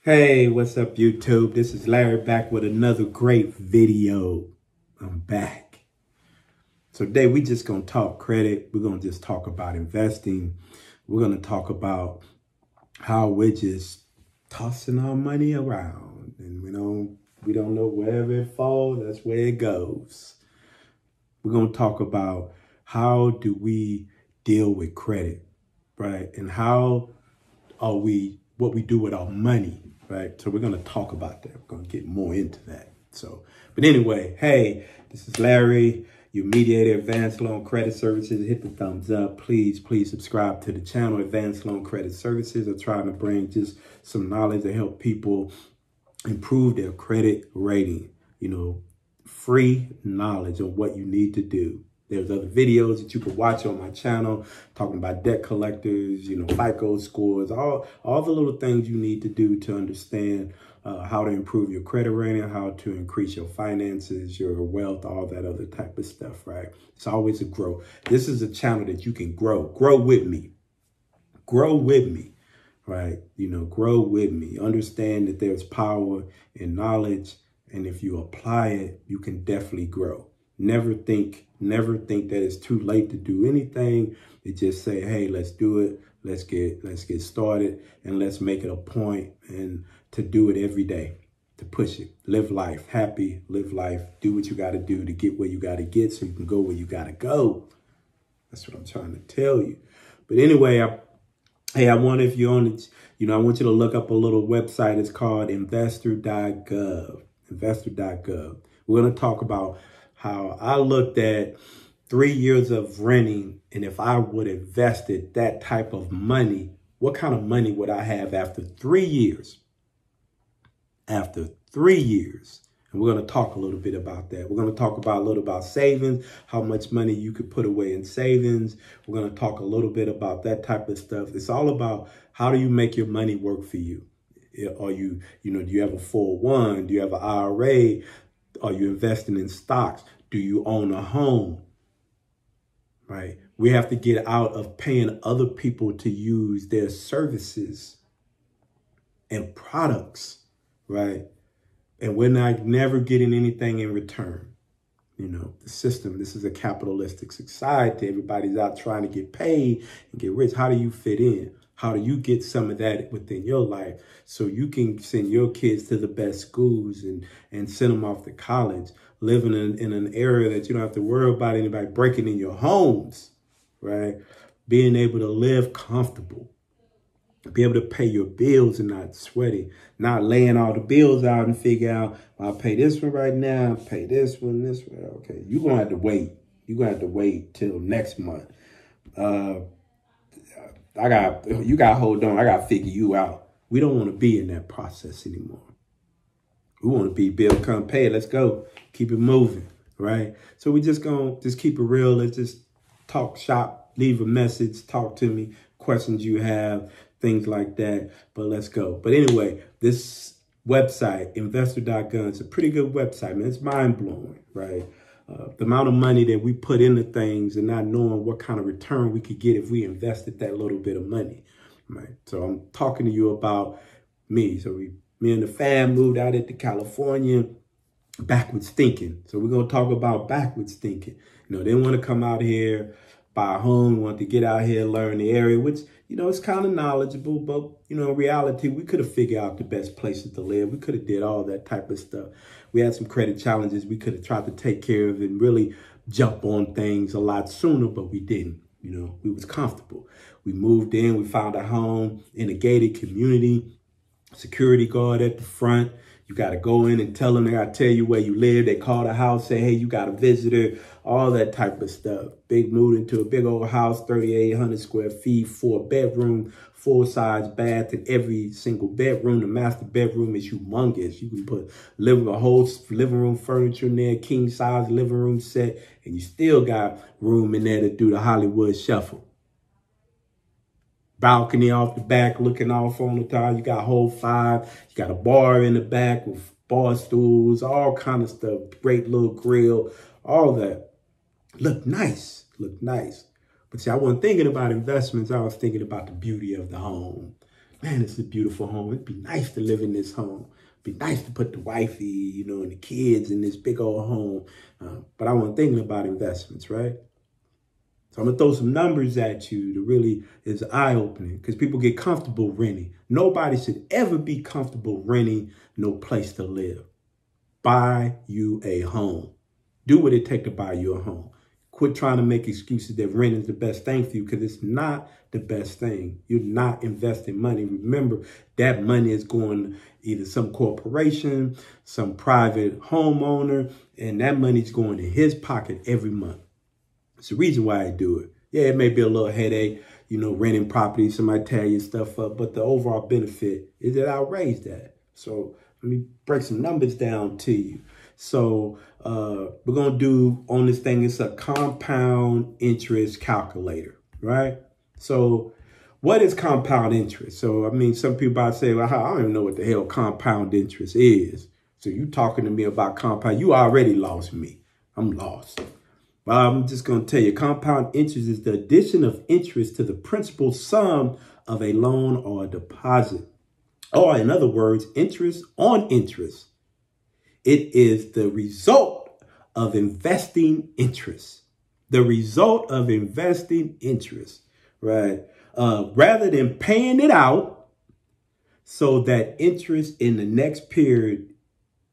Hey, what's up, YouTube? This is Larry back with another great video. I'm back. So today we just gonna talk credit. We're gonna just talk about investing. We're gonna talk about how we're just tossing our money around, and we don't know wherever it falls, that's where it goes. We're gonna talk about how do we deal with credit, right? And how are what we do with our money. Right. So we're going to talk about that. We're going to get more into that. But anyway, hey, this is Larry, your mediator, Advanced Loan Credit Services. Hit the thumbs up. Please subscribe to the channel, Advanced Loan Credit Services. I'm trying to bring just some knowledge to help people improve their credit rating. Free knowledge on what you need to do. There's other videos that you can watch on my channel talking about debt collectors, FICO scores, all the little things you need to do to understand how to improve your credit rating, how to increase your finances, your wealth, all that other type of stuff, right? It's always a grow. This is a channel that you can grow. Grow with me. Grow with me, right? Grow with me. Understand that there's power in knowledge, and if you apply it, you can definitely grow. Never think that it's too late to do anything. They just say, hey, let's do it. Let's get started, and let's make it a point and to do it every day, to push it. Live life happy, live life, do what you got to do to get where you got to get so you can go where you got to go. That's what I'm trying to tell you. But anyway, I wonder if you're on it, I want you to look up a little website. It's called investor.gov, investor.gov. We're going to talk about how I looked at 3 years of renting, and if I would have invested that type of money, what kind of money would I have after 3 years? After 3 years. And we're going to talk a little bit about that. We're going to talk about a little about savings, how much money you could put away in savings. We're going to talk a little bit about that type of stuff. It's all about how do you make your money work for you? Are you, do you have a 401? Do you have an IRA? Are you investing in stocks? Do you own a home? Right? We have to get out of paying other people to use their services and products, right? And we're never getting anything in return. The system, this is a capitalistic society. Everybody's out trying to get paid and get rich. How do you fit in? How do you get some of that within your life so you can send your kids to the best schools and send them off to college, living in an area that you don't have to worry about anybody breaking in your homes, right? Being able to live comfortable, be able to pay your bills and not sweating, not laying all the bills out and figure out, I'll pay this one right now, pay this one, this one. Okay, you're going to have to wait. You're going to have to wait till next month. You got to hold on. I got to figure you out. We don't want to be in that process anymore. We want to be bill come pay. Let's go. Keep it moving, right? So we just going to keep it real. Let's just talk shop, leave a message, talk to me, questions you have, things like that. But let's go. But anyway, this website, investor.gov, it's a pretty good website, man. It's mind-blowing, right? The amount of money that we put into things and not knowing what kind of return we could get if we invested that little bit of money, right? So I'm talking to you about me. So me and the fam moved out into California, backwards thinking. So we're going to talk about backwards thinking. They didn't want to come out here, buy a home, wanted to get out here, learn the area, which, it's kind of knowledgeable, but, in reality, we could have figured out the best places to live. We could have did all that type of stuff. We had some credit challenges we could have tried to take care of and really jump on things a lot sooner, but we didn't. We was comfortable. We moved in, we found a home in a gated community, security guard at the front. You got to go in and tell them, they got to tell you where you live. They call the house, say, hey, you got a visitor, all that type of stuff. Moved into a big old house, 3,800 square feet, 4-bedroom, full-size bath in every single bedroom. The master bedroom is humongous. You can put a whole living room furniture in there, king-size living room set, and you still got room in there to do the Hollywood shuffle. Balcony off the back, looking off on the top. You got whole 5. You got a bar in the back with bar stools, all kind of stuff. Great little grill, all that. Look nice. But see, I wasn't thinking about investments. I was thinking about the beauty of the home. man, it's a beautiful home. It'd be nice to live in this home. It'd be nice to put the wifey, you know, and the kids in this big old home. But I wasn't thinking about investments, right? So I'm going to throw some numbers at you that really is eye-opening because people get comfortable renting. Nobody should ever be comfortable renting no place to live. Buy you a home. Do what it takes to buy you a home. Quit trying to make excuses that rent is the best thing for you because it's not the best thing. You're not investing money. Remember, that money is going to either some corporation, some private homeowner, and that money's going in his pocket every month. It's the reason why I do it. Yeah, it may be a little headache, you know, renting property, somebody tear your stuff up, but the overall benefit is that I'll raise that. So let me break some numbers down to you. So we're going to do on this thing, it's a compound interest calculator, right? So what is compound interest? So, I mean, some people might say, well, I don't even know what the hell compound interest is. So you talking to me about compound, you already lost me. I'm lost. Well, I'm just going to tell you, compound interest is the addition of interest to the principal sum of a loan or a deposit. Or in other words, interest on interest. It is the result of investing interest. The result of investing interest, right? Rather than paying it out so that interest in the next period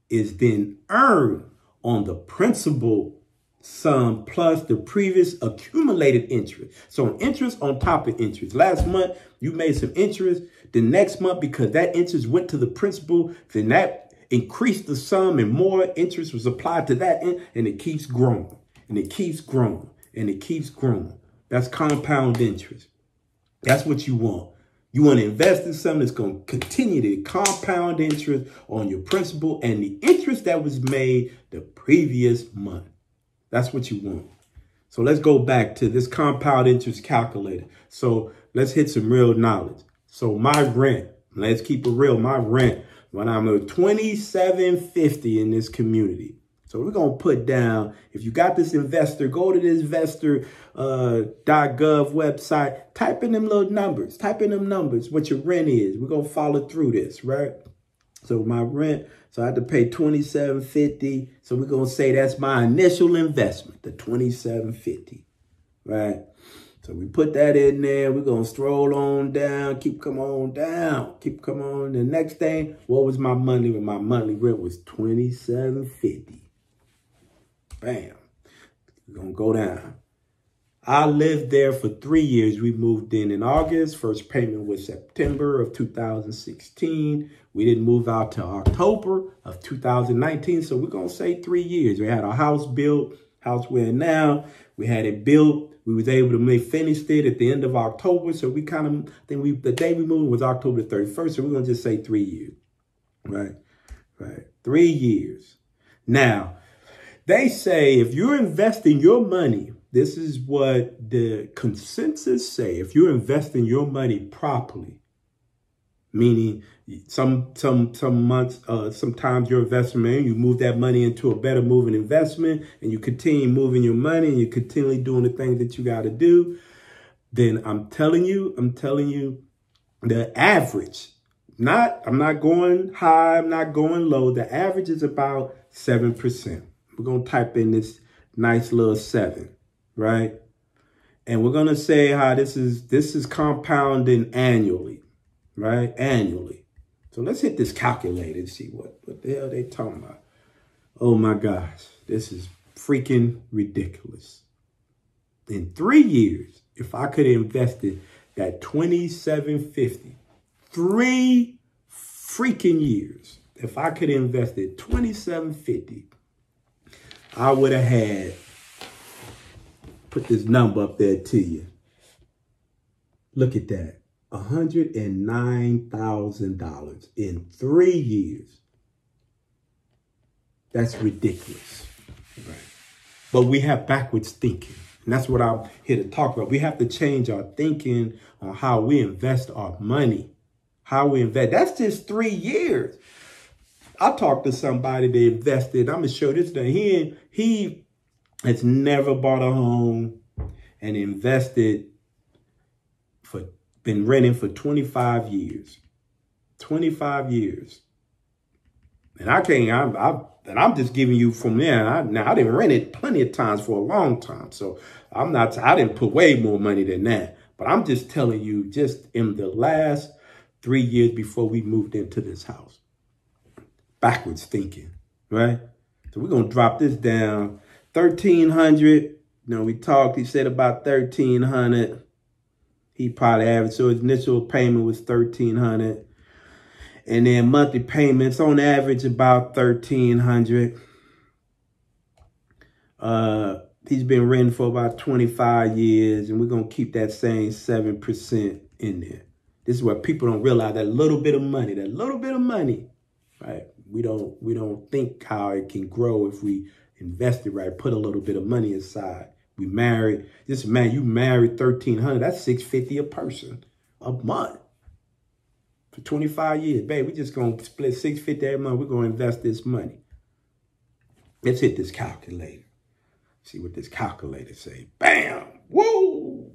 is then earned on the principal sum plus the previous accumulated interest. So interest on top of interest. Last month, you made some interest. The next month, because that interest went to the principal, then that increased the sum and more interest was applied to that, and it keeps growing, and it keeps growing, and it keeps growing. That's compound interest. That's what you want. You want to invest in something that's going to continue to compound interest on your principal and the interest that was made the previous month. That's what you want. So let's go back to this compound interest calculator. So let's hit some real knowledge. So my rent, let's keep it real, my rent, when I'm at $27.50 in this community. So we're going to put down, if you got this investor, go to this investor.gov website, type in them little numbers, what your rent is. We're going to follow through this, right? So my rent, so I had to pay $27.50. So we're going to say that's my initial investment, the $27.50, right? So we put that in there. We're going to stroll on down, keep coming on down, keep coming on. The next thing, what was my monthly rent? My monthly rent was $27.50. Bam. We're going to go down. I lived there for 3 years. We moved in August. First payment was September of 2016. We didn't move out till October of 2019. So we're going to say 3 years. We had our house built, house we're in now. We had it built. We was able to finish it at the end of October. So we kind of, the day we moved was October 31st. So we're going to just say 3 years, right? Right. 3 years. Now, they say if you're investing your money, this is what the consensus say. If you're investing your money properly, meaning some months, sometimes your investment, you move that money into a better moving investment and you continue moving your money and you continually doing the things that you got to do, then I'm telling you, the average, I'm not going high, I'm not going low. The average is about 7%. We're going to type in this nice little 7, right? And we're going to say how this is compounding annually, right? Annually. So let's hit this calculator and see what the hell they talking about. Oh my gosh, this is freaking ridiculous. In 3 years, if I could have invested that $27.50, 3 freaking years, if I could have invested $27.50, I would have had, put this number up there to you. Look at that. $109,000 in 3 years. That's ridiculous. Right? But we have backwards thinking. And that's what I'm here to talk about. We have to change our thinking on how we invest our money. How we invest. That's just 3 years. I talked to somebody that invested. I'm going to show this to him. He has never bought a home and invested been renting for 25 years. 25 years. And I'm just giving you from there. Now I didn't rent it plenty of times for a long time. So I didn't put way more money than that. But I'm just telling you, just in the last 3 years before we moved into this house, backwards thinking, right? So we're going to drop this down. 1,300. You know, we talked, he said about 1,300. He probably averaged, so his initial payment was 1,300. And then monthly payments on average about 1,300. He's been renting for about 25 years, and we're going to keep that same 7% in there. This is what people don't realize, that little bit of money, right? We don't think how it can grow if we invest it right, put a little bit of money aside. We married, this man, you married 1,300, that's $650 a person a month. For 25 years, babe, we just going to split $650 every month. We're going to invest this money. Let's hit this calculator. See what this calculator say. Bam! Whoa!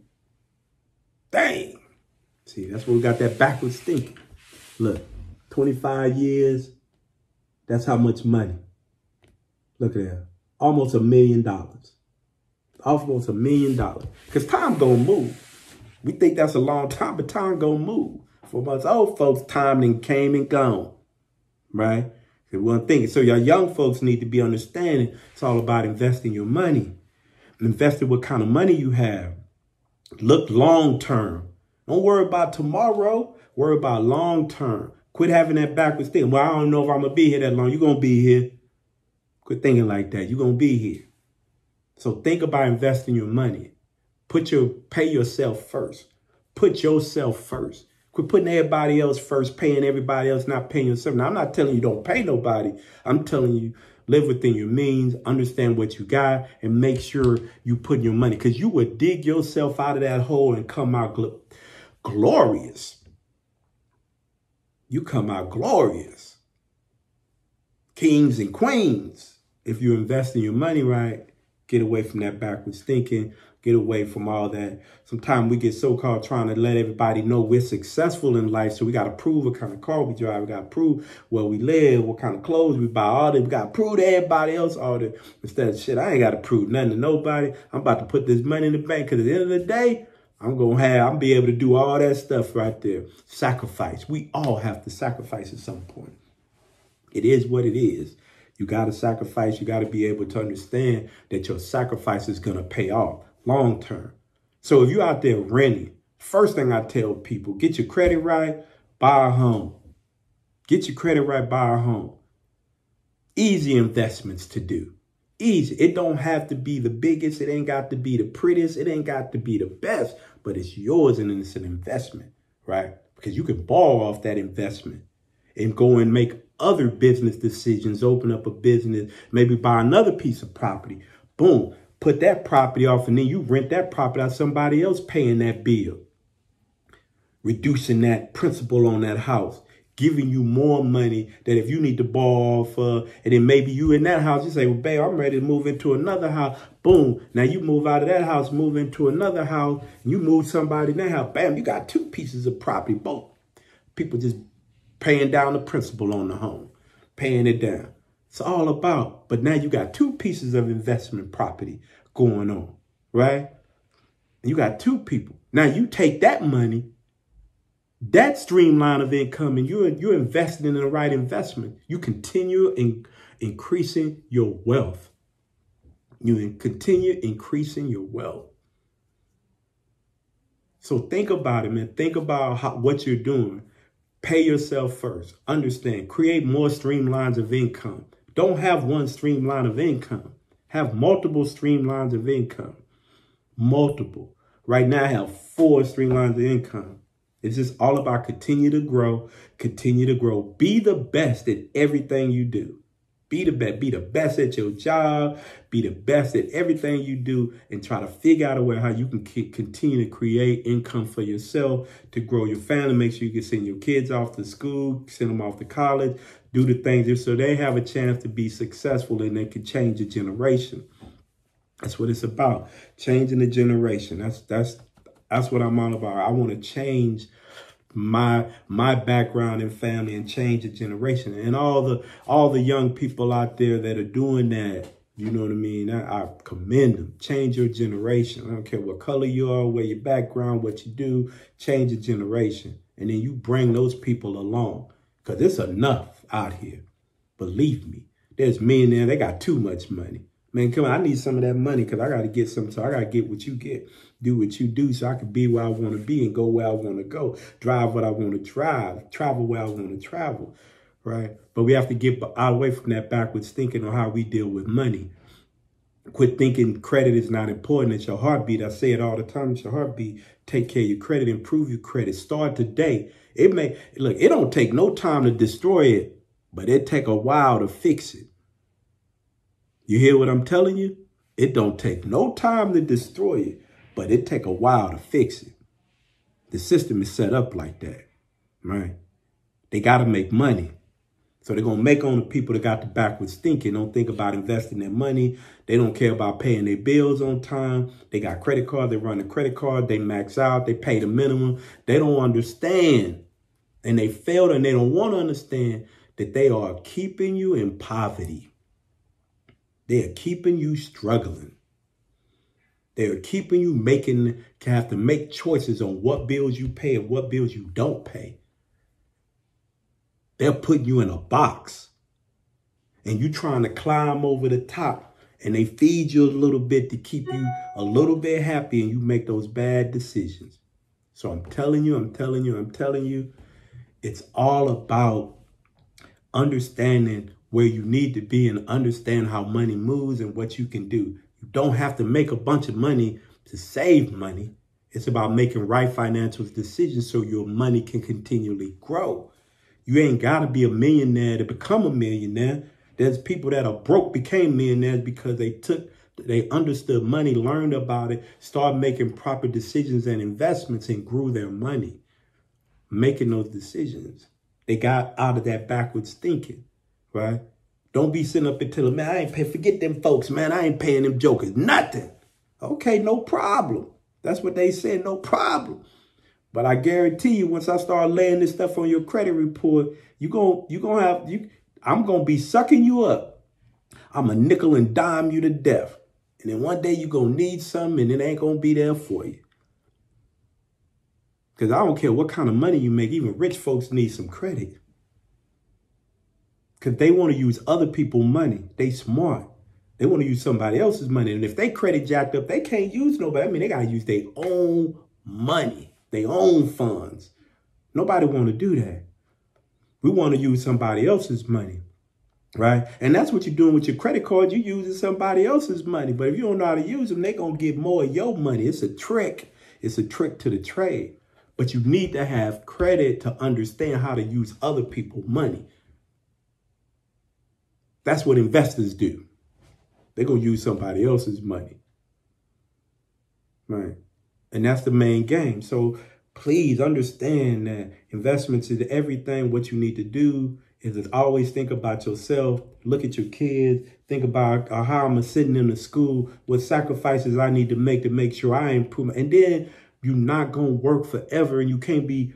Dang! See, that's where we got that backwards thinking. Look, 25 years, that's how much money. Look at that. Almost $1 million. Almost $1 million. Because time gonna move. We think that's a long time, but time gonna move. For us old folks, time then came and gone. Right? So one thing. So your young folks need to be understanding it's all about investing your money. Investing what kind of money you have. Look long term. Don't worry about tomorrow. Worry about long term. Quit having that backwards thinking. Well, I don't know if I'm going to be here that long. You're going to be here. Quit thinking like that. You're going to be here. So think about investing your money. Pay yourself first. Put yourself first. Quit putting everybody else first, paying everybody else, not paying yourself. Now, I'm not telling you don't pay nobody. I'm telling you live within your means, understand what you got, and make sure you put your money. Because you would dig yourself out of that hole and come out glorious. You come out glorious. Kings and queens. If you invest in your money right, get away from that backwards thinking. Get away from all that. Sometimes we get so-called trying to let everybody know we're successful in life. So we got to prove what kind of car we drive. We got to prove where we live, what kind of clothes we buy. All that. We got to prove to everybody else all that. Instead of shit, I ain't got to prove nothing to nobody. I'm about to put this money in the bank because at the end of the day, I'll be able to do all that stuff right there. Sacrifice. We all have to sacrifice at some point. It is what it is. You got to sacrifice. You got to be able to understand that your sacrifice is going to pay off long term. So if you're out there renting, first thing I tell people, get your credit right, buy a home. Get your credit right, buy a home. Easy investments to do. Easy. It don't have to be the biggest. It ain't got to be the prettiest. It ain't got to be the best, but it's yours and it's an investment, right? Because you can borrow off that investment and go and make other business decisions, open up a business, maybe buy another piece of property. Boom. Put that property off and then you rent that property out, somebody else paying that bill. Reducing that principal on that house. Giving you more money that if you need to borrow off and then maybe you in that house, you say, well, babe, I'm ready to move into another house. Boom. Now you move out of that house, move into another house. And you move somebody in that house. Bam, you got two pieces of property. Both people just paying down the principal on the home. Paying it down. It's all about, but now you got two pieces of investment property going on, right? And you got two people. Now you take that money, that streamline of income, and you're investing in the right investment. You continue increasing your wealth. You continue increasing your wealth. So think about it, man. Think about what you're doing. Pay yourself first. Understand. Create more streamlines of income. Don't have one streamline of income. Have multiple streamlines of income. Multiple. Right now, I have 4 streamlines of income. It's just all about continue to grow. Continue to grow. Be the best at everything you do. Be the best. Be the best at your job. Be the best at everything you do. And try to figure out a way how you can continue to create income for yourself, to grow your family. Make sure you can send your kids off to school, send them off to college, do the things so they have a chance to be successful and they can change a generation. That's what it's about. Changing the generation. That's what I'm all about. I want to change my background and family and change a generation. And all the young people out there that are doing that, you know what I mean? I commend them. Change your generation. I don't care what color you are, where your background, what you do, change a generation. And then you bring those people along, because it's enough out here. Believe me. There's men there, they got too much money. Man, come on, I need some of that money because I got to get some. So I got to get what you get, do what you do so I can be where I want to be and go where I want to go, drive what I want to drive, travel where I want to travel, right? But we have to get out away from that backwards thinking on how we deal with money. Quit thinking credit is not important. It's your heartbeat. I say it all the time. It's your heartbeat. Take care of your credit. Improve your credit. Start today. It don't take no time to destroy it, but it take a while to fix it. You hear what I'm telling you? It don't take no time to destroy it, but it take a while to fix it. The system is set up like that, right? They got to make money. So they're going to make on the people that got the backwards thinking, don't think about investing their money. They don't care about paying their bills on time. They got credit card. They run a credit card. They max out. They pay the minimum. They don't understand. And they failed and they don't want to understand that they are keeping you in poverty. They are keeping you struggling. They are keeping you have to make choices on what bills you pay and what bills you don't pay. They're putting you in a box and you trying to climb over the top, and they feed you a little bit to keep you a little bit happy, and you make those bad decisions. So I'm telling you, it's all about understanding where you need to be and understand how money moves and what you can do. You don't have to make a bunch of money to save money. It's about making right financial decisions so your money can continually grow. You ain't got to be a millionaire to become a millionaire. There's people that are broke became millionaires because they understood money, learned about it, started making proper decisions and investments, and grew their money. Making those decisions. They got out of that backwards thinking, right? Don't be sitting up and telling, man, I ain't paying. Forget them folks, man. I ain't paying them jokers nothing. Okay, no problem. That's what they said, no problem. But I guarantee you, once I start laying this stuff on your credit report, I'm going to be sucking you up. I'm going to nickel and dime you to death. And then one day you're going to need something and it ain't going to be there for you. Because I don't care what kind of money you make. Even rich folks need some credit. Because they want to use other people's money. They smart. They want to use somebody else's money. And if they credit jacked up, they can't use nobody. I mean, they got to use their own money, their own funds. Nobody want to do that. We want to use somebody else's money, right? And that's what you're doing with your credit card. You're using somebody else's money. But if you don't know how to use them, they're going to get more of your money. It's a trick. It's a trick to the trade. But you need to have credit to understand how to use other people's money. That's what investors do. They're going to use somebody else's money, right? And that's the main game. So please understand that investments is everything. What you need to do is always think about yourself. Look at your kids. Think about how I'm sitting in the school, what sacrifices I need to make sure I improve. And then you're not going to work forever, and you can't be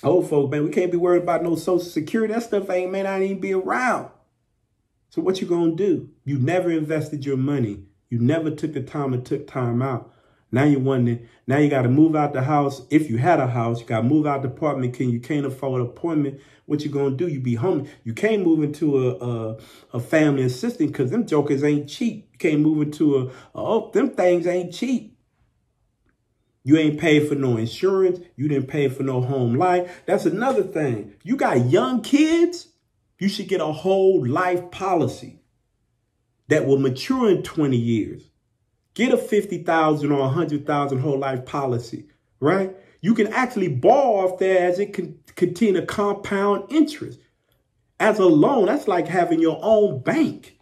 old folk, man. We can't be worried about no Social Security. That stuff may not even be around. So what you going to do? You never invested your money. You never took the time and took time out. Now you're wondering, now you got to move out the house. If you had a house, you got to move out the apartment. You can't afford an apartment. What you going to do? You be homeless. You can't move into a family assistant because them jokers ain't cheap. You can't move into them things ain't cheap. You ain't paid for no insurance. You didn't pay for no home life. That's another thing. You got young kids. You should get a whole life policy that will mature in 20 years. Get a $50,000 or $100,000 whole life policy, right? You can actually borrow off there as it can continue to compound interest. As a loan, that's like having your own bank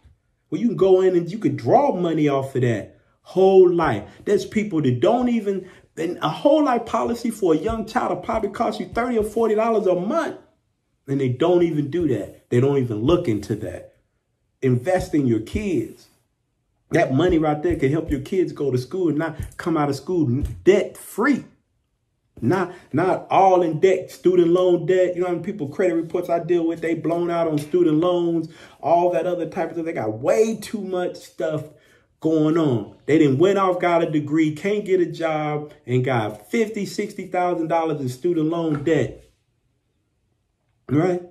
where you can go in and you can draw money off of that whole life. There's people that don't even, and a whole life policy for a young child will probably cost you $30 or $40 a month. And they don't even do that. They don't even look into that. Invest in your kids. That money right there can help your kids go to school and not come out of school debt free. Not all in debt, student loan debt. You know how many people credit reports I deal with, they blown out on student loans, all that other type of stuff. They got way too much stuff going on. They didn't went off, got a degree, can't get a job, and got $50,000, $60,000 in student loan debt. Right?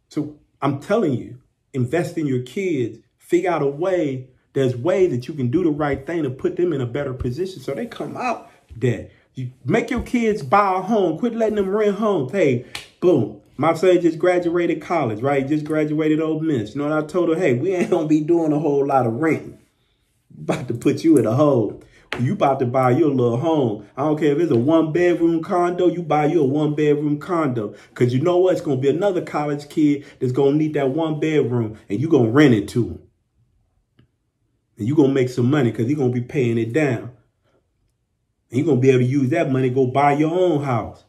So I'm telling you, invest in your kids, figure out a way. There's ways that you can do the right thing to put them in a better position so they come out debt. You make your kids buy a home. Quit letting them rent homes. Hey, boom. My son just graduated college, right? Just graduated Ole Miss. You know what I told her? Hey, we ain't going to be doing a whole lot of renting. About to put you in a hole. You about to buy your little home. I don't care if it's a 1-bedroom condo. You buy you a 1-bedroom condo. Because you know what? It's going to be another college kid that's going to need that 1-bedroom. And you're going to rent it to him. And you're going to make some money because he's going to be paying it down. And you're going to be able to use that money to go buy your own house.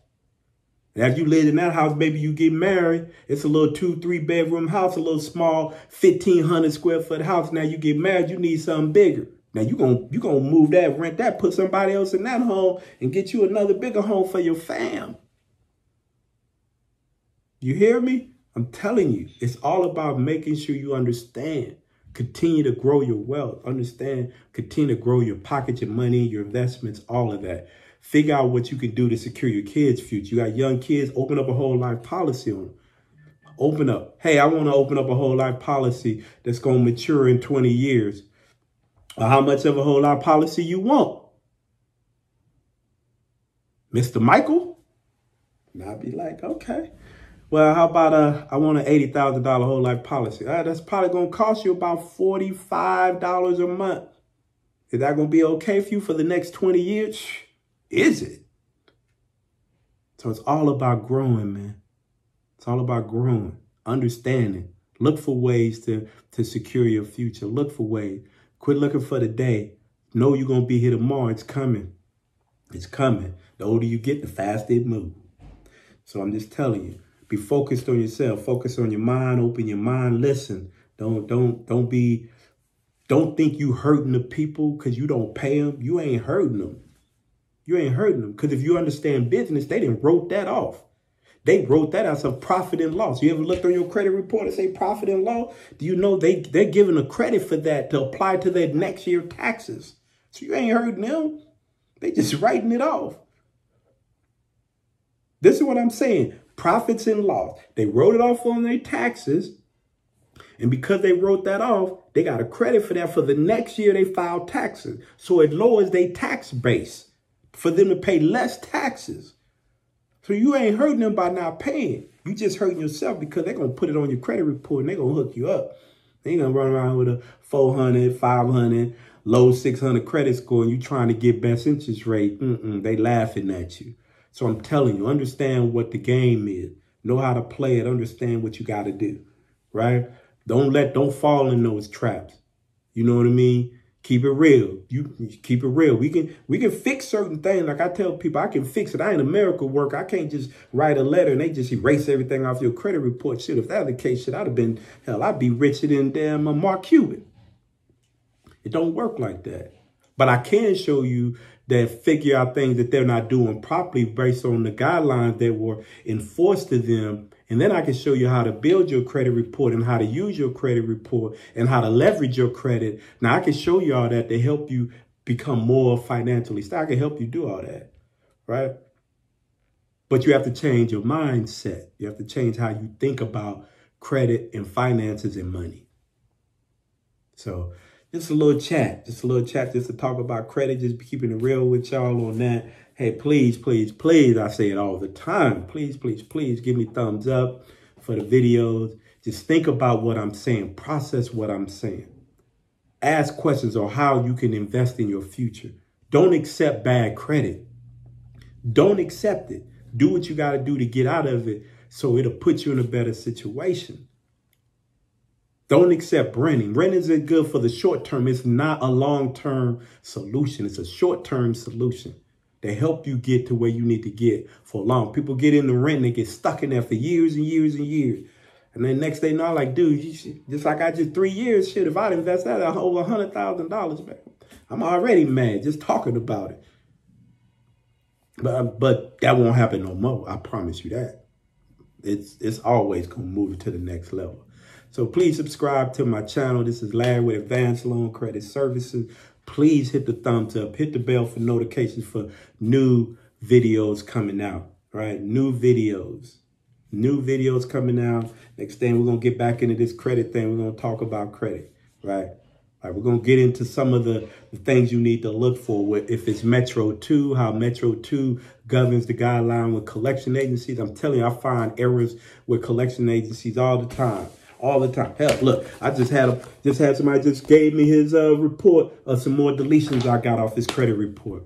And after you live in that house, maybe you get married. It's a little 2-3 bedroom house, a little small 1,500 square foot house. Now you get married, you need something bigger. Now you're gonna move that, rent that, put somebody else in that home and get you another bigger home for your fam. You hear me? I'm telling you, it's all about making sure you understand. Continue to grow your wealth. Understand, continue to grow your pocket, your money, your investments, all of that. Figure out what you can do to secure your kids' future. You got young kids, open up a whole life policy on them. Open up. Hey, I want to open up a whole life policy that's going to mature in 20 years. Or how much of a whole life policy you want? Mr. Michael? And I'll be like, okay. Well, how about I want an $80,000 whole life policy? That's probably going to cost you about $45 a month. Is that going to be okay for you for the next 20 years? Is it? So it's all about growing, man. It's all about growing, understanding. Look for ways to secure your future. Look for ways. Quit looking for the day. Know you're going to be here tomorrow. It's coming. It's coming. The older you get, the faster it moves. So I'm just telling you. Be focused on yourself. Focus on your mind. Open your mind. Listen. Don't think you hurting the people because you don't pay them. You ain't hurting them. You ain't hurting them. Because if you understand business, they didn't wrote that off. They wrote that as a profit and loss. You ever looked on your credit report and say profit and loss? Do you know they're giving a credit for that to apply to their next year taxes? So you ain't hurting them. They just writing it off. This is what I'm saying. Profits and loss. They wrote it off on their taxes. And because they wrote that off, they got a credit for that for the next year they filed taxes. So it lowers their tax base for them to pay less taxes. So you ain't hurting them by not paying. You just hurting yourself because they're going to put it on your credit report and they're going to hook you up. They ain't going to run around with a 400, 500, low 600 credit score and you trying to get best interest rate. They laughing at you. So I'm telling you, understand what the game is. Know how to play it. Understand what you got to do, right? Don't fall in those traps. You know what I mean? Keep it real. You keep it real. We can fix certain things. Like I tell people, I can fix it. I ain't a miracle worker. I can't just write a letter and they just erase everything off your credit report. Shit, if that was the case, shit, I'd be richer than damn Mark Cuban. It don't work like that. But I can show you that figure out things that they're not doing properly based on the guidelines that were enforced to them. And then I can show you how to build your credit report and how to use your credit report and how to leverage your credit. Now, I can show you all that to help you become more financially stable. I can help you do all that, right? But you have to change your mindset. You have to change how you think about credit and finances and money. So just a little chat just to talk about credit, just keeping it real with y'all on that. Hey, please, please, please, I say it all the time. Please, please, please give me thumbs up for the videos. Just think about what I'm saying. Process what I'm saying. Ask questions on how you can invest in your future. Don't accept bad credit. Don't accept it. Do what you got to do to get out of it so it'll put you in a better situation. Don't accept renting. Renting is good for the short term. It's not a long-term solution. It's a short-term solution. They help you get to where you need to get for long. People get into rent and they get stuck in there for years and years and years. And then next thing you know, I'm like, dude, just like I just 3 years, shit, if I'd invest that over $100,000, man, I'm already mad just talking about it. But that won't happen no more. I promise you that. It's always going to move to the next level. So please subscribe to my channel. This is Larry with Advanced Loan Credit Services. Please hit the thumbs up. Hit the bell for notifications for new videos coming out, right? New videos coming out. Next thing, we're going to get back into this credit thing. We're going to talk about credit, right? All right, we're going to get into some of the things you need to look for. If it's Metro 2, how Metro 2 governs the guideline with collection agencies. I'm telling you, I find errors with collection agencies all the time. All the time. Hell, look, I just had somebody just gave me his report of some more deletions I got off his credit report.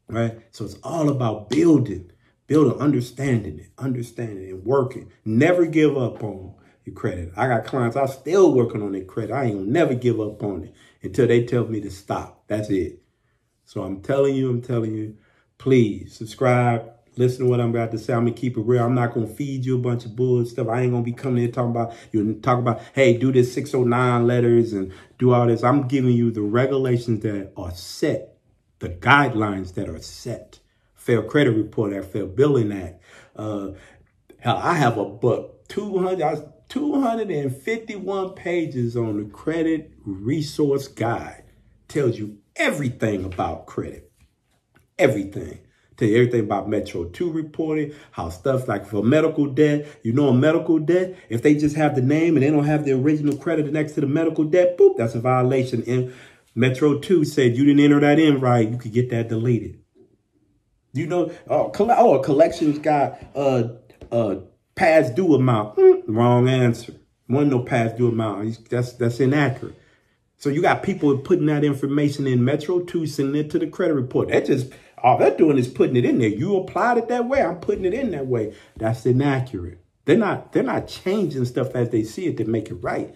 Right? So it's all about building, understanding it, and working. Never give up on your credit. I got clients, I'm still working on their credit. I ain't gonna never give up on it until they tell me to stop. That's it. So I'm telling you, please subscribe. Listen to what I'm about to say. I'm going to keep it real. I'm not going to feed you a bunch of bull stuff. I ain't going to be coming here talking about, hey, do this 609 letters and do all this. I'm giving you the regulations that are set, the guidelines that are set. Fair Credit Report Act, Fair Billing Act. Hell, I have a book, 251 pages on the Credit Resource Guide. Tells you everything about credit. Everything. Tell you everything about Metro 2 reporting, how stuff like for medical debt, a medical debt, if they just have the name and they don't have the original credit next to the medical debt, boop, that's a violation. And Metro 2 said you didn't enter that in right, you could get that deleted. A collections got past due amount. Wrong answer. Wasn't no past due amount. That's inaccurate. So you got people putting that information in Metro 2, sending it to the credit report. All they're doing is putting it in there. You applied it that way. I'm putting it in that way. That's inaccurate. They're not changing stuff as they see it to make it right.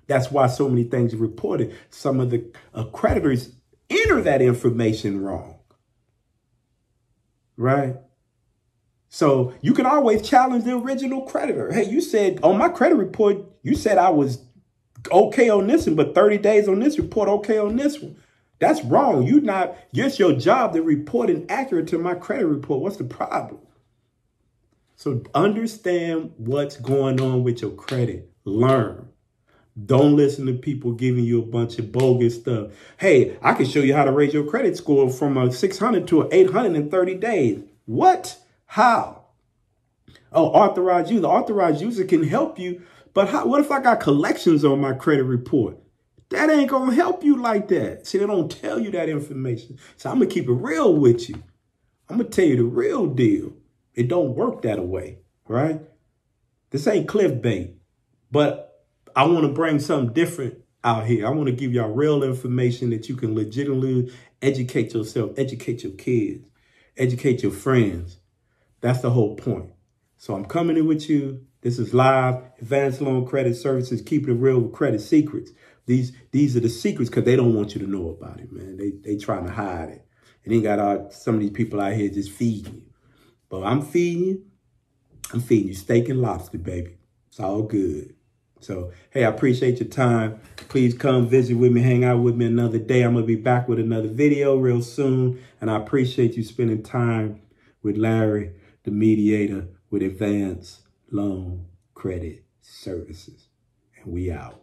That's why so many things are reported. Some of the creditors enter that information wrong. Right? So you can always challenge the original creditor. Hey, you said on my credit report, you said I was okay on this one, but 30 days on this report, okay on this one. That's wrong. It's your job to report inaccurate to my credit report. What's the problem? So understand what's going on with your credit. Learn. Don't listen to people giving you a bunch of bogus stuff. Hey, I can show you how to raise your credit score from a 600 to an 800 in 30 days. What? How? Oh, authorized user. Authorized user can help you. But what if I got collections on my credit report? That ain't going to help you like that. See, they don't tell you that information. So I'm going to keep it real with you. I'm going to tell you the real deal. It don't work that way, right? This ain't clickbait, but I want to bring something different out here. I want to give y'all real information that you can legitimately educate yourself, educate your kids, educate your friends. That's the whole point. So I'm coming in with you. This is live, Advanced Loan Credit Services, keeping it real with credit secrets. These are the secrets because they don't want you to know about it, man. They trying to hide it. And then got some of these people out here just feeding you. But I'm feeding you steak and lobster, baby. It's all good. So, hey, I appreciate your time. Please come visit with me, hang out with me another day. I'm going to be back with another video real soon. And I appreciate you spending time with Larry, the mediator with Advanced Loan Credit Services. And we out.